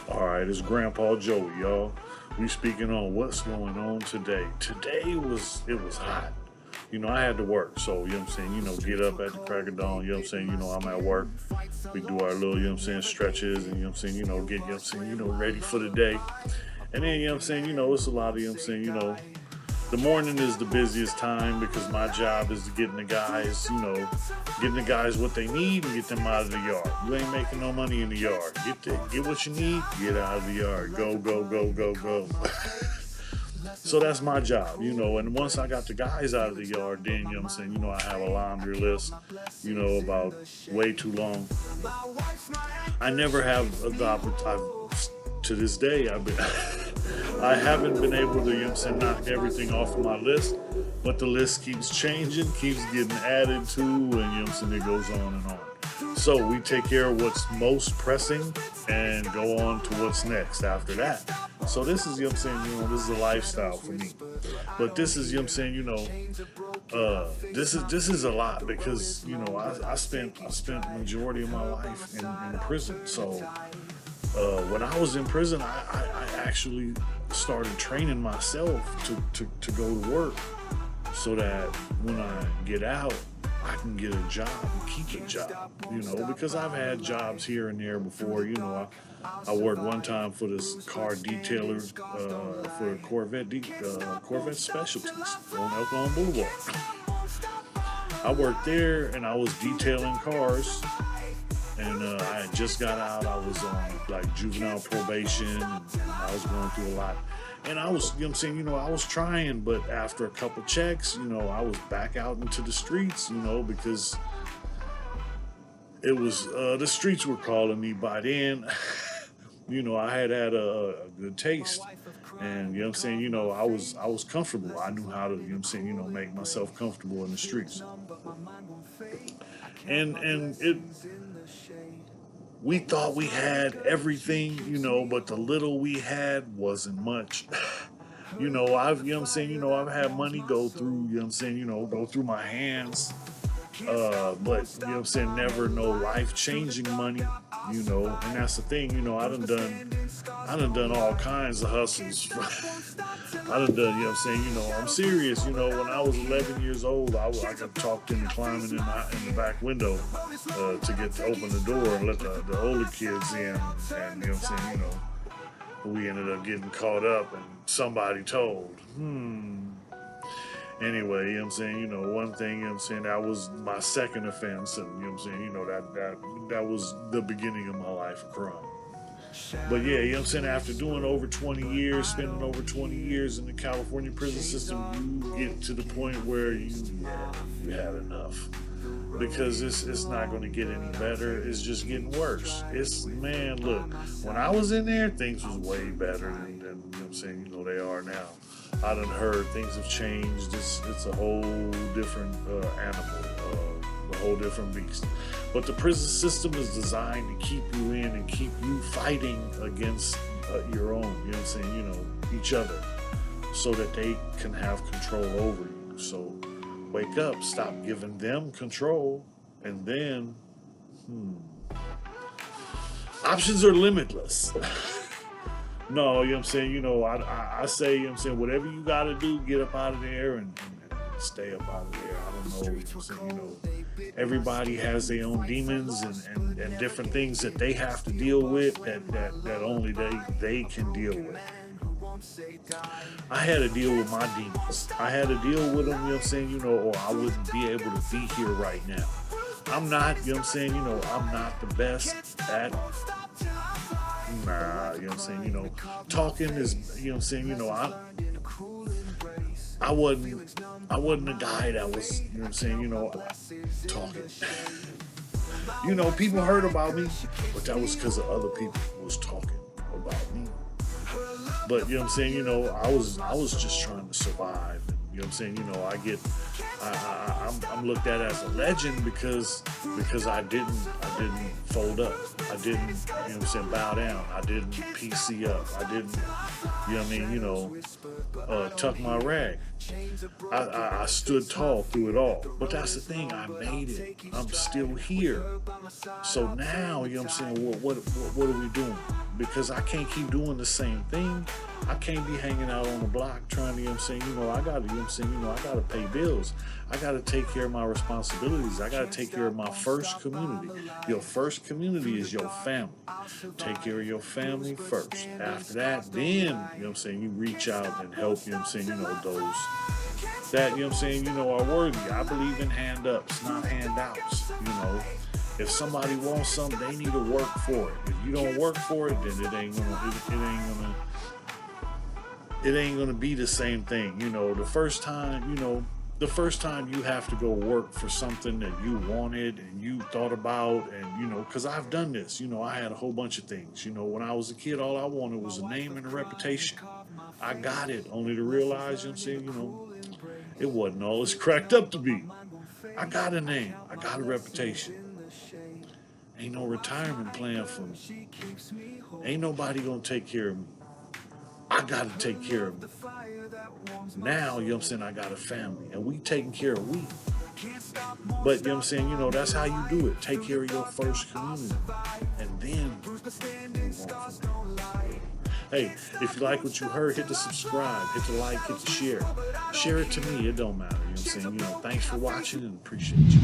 All right, it's Grandpa Joey, y'all. We speaking on what's going on today. It was hot. I had to work, so I'm saying, get up at the crack of dawn, I'm at work. We do our little, stretches and get ready for the day. And then, it's a lot of the morning is the busiest time because my job is to getting the guys what they need and get them out of the yard. You ain't making no money in the yard. Get what you need, get out of the yard. Go, go, go, go, go. So that's my job. And once I got the guys out of the yard, then I have a laundry list, about way too long. I never have the opportunity. To this day, I haven't been able to, knock everything off of my list, but the list keeps changing, keeps getting added to, and it goes on and on. So we take care of what's most pressing and go on to what's next after that. So this is, this is a lifestyle for me. But this is, this is a lot because, I spent majority of my life in prison. So when I was in prison, I actually started training myself to go to work so that when I get out, I can get a job and keep a job, because I've had jobs here and there before. I worked one time for this car detailer for Corvette Specialties on Elkhorn Boulevard. I worked there and I was detailing cars. And I had just got out. I was on like juvenile probation, and I was going through a lot. And I was, I was trying, but after a couple checks, I was back out into the streets, because it was the streets were calling me by then. I had a good taste, and I was comfortable. I knew how to, make myself comfortable in the streets, and it we thought we had everything, but the little we had wasn't much. I've had money go through, go through my hands. But never no life changing money, and that's the thing, I done done all kinds of hustles. I done done, I'm serious, when I was 11 years old, I got talked into climbing in the back window, to get to open the door and let the older kids in, and we ended up getting caught up and somebody told, anyway, one thing, that was my second offense, and that was the beginning of my life of crime. But yeah, after doing over 20 years, spending over 20 years in the California prison system, you get to the point where you had enough. Because it's not going to get any better. It's just getting worse. Man, look, when I was in there, things was way better than they are now. I done heard things have changed. It's a whole different animal, a whole different beast. But the prison system is designed to keep you in and keep you fighting against your own, each other, so that they can have control over you. So wake up, stop giving them control, and then, options are limitless. No, I say, whatever you got to do, get up out of there and stay up out of there. I don't know, everybody has their own demons and different things that they have to deal with that only they can deal with. I had to deal with my demons. I had to deal with them, or I wouldn't be able to be here right now. I'm not, I'm not the best at, talking is, I wasn't a guy that was, talking. People heard about me, but that was because of other people who was talking about me. But I was just trying to survive. I'm looked at as a legend because I didn't fold up. I didn't, bow down. I didn't PC up. I didn't, tuck my rag. I stood tall through it all. But that's the thing, I made it. I'm still here. So now, what are we doing? because I can't keep doing the same thing. I can't be hanging out on the block trying to, you know what I'm saying, I gotta, you know what I'm saying, I gotta pay bills. I gotta take care of my responsibilities. I gotta take care of my first community. Your first community is your family. Take care of your family first. After that, then, you know what I'm saying, you reach out and help, you know what I'm saying, those that, you know what I'm saying, are worthy. I believe in hand ups, not handouts, If somebody wants something, they need to work for it. If you don't work for it, then it ain't gonna be the same thing. The first time you have to go work for something that you wanted and you thought about, and because I've done this. I had a whole bunch of things. When I was a kid, all I wanted was a name and a reputation. I got it, only to realize, it wasn't all it's cracked up to be. I got a name, I got a reputation. Ain't no retirement plan for me. Ain't nobody gonna take care of me. I gotta take care of me. Now, I got a family and we taking care of we. But that's how you do it. Take care of your first community. And then move on from there. Hey, if you like what you heard, hit the subscribe, hit the like, hit the share. Share it to me, it don't matter. Thanks for watching and appreciate you.